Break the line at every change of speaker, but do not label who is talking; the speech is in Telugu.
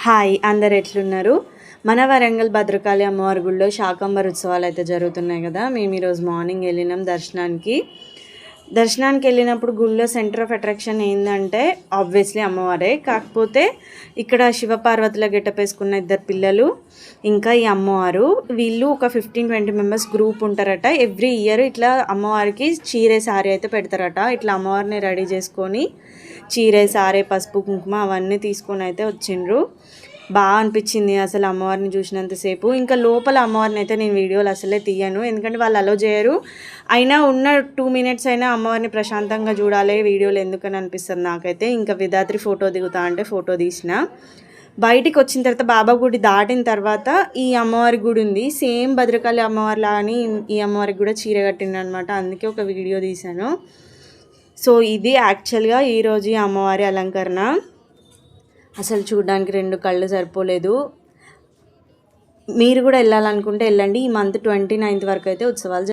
హాయ్, అందరు ఎట్లున్నారు? మన వరంగల్ భద్రకాళి అమ్మవారి గుడిలో శాకంబర్ ఉత్సవాలు అయితే జరుగుతున్నాయి కదా. మేము ఈరోజు మార్నింగ్ వెళ్ళినాం దర్శనానికి వెళ్ళినప్పుడు గుడిలో సెంటర్ ఆఫ్ అట్రాక్షన్ ఏంటంటే ఆబ్వియస్లీ అమ్మవారే. కాకపోతే ఇక్కడ శివపార్వతుల గెటప్ వేసుకున్న ఇద్దరు పిల్లలు, ఇంకా ఈ అమ్మవారు, వీళ్ళు ఒక 15-20 మెంబర్స్ గ్రూప్ ఉంటారట. ఎవ్రీ ఇయర్ ఇట్లా అమ్మవారికి చీరే సారీ అయితే పెడతారట. ఇట్లా అమ్మవారిని రెడీ చేసుకొని చీరే సారే పసుపు కుంకుమ అవన్నీ తీసుకొని అయితే వచ్చిండ్రు. బాగా అనిపించింది అసలు అమ్మవారిని చూసినంతసేపు. ఇంకా లోపల అమ్మవారిని అయితే నేను వీడియోలు అసలే తీయను, ఎందుకంటే వాళ్ళు అలో చేయరు. అయినా ఉన్న 2 minutes అయినా అమ్మవారిని ప్రశాంతంగా చూడాలి, వీడియోలు ఎందుకని అనిపిస్తుంది నాకైతే. ఇంకా విధాత్రి ఫోటో దిగుతా అంటే ఫోటో తీసిన. బయటికి వచ్చిన తర్వాత బాబా గుడి దాటిన తర్వాత ఈ అమ్మవారి గుడి ఉంది. సేమ్ భద్రకాళి అమ్మవారి లాని ఈ అమ్మవారికి కూడా చీర కట్టిండు అనమాట. అందుకే ఒక వీడియో తీశాను. సో ఇది యాక్చువల్గా ఈరోజు ఈ అమ్మవారి అలంకరణ. అసలు చూడడానికి 2 కళ్ళు సరిపోలేదు. మీరు కూడా వెళ్ళాలనుకుంటే వెళ్ళండి. ఈ మంత్ 29th వరకు అయితే ఉత్సవాలు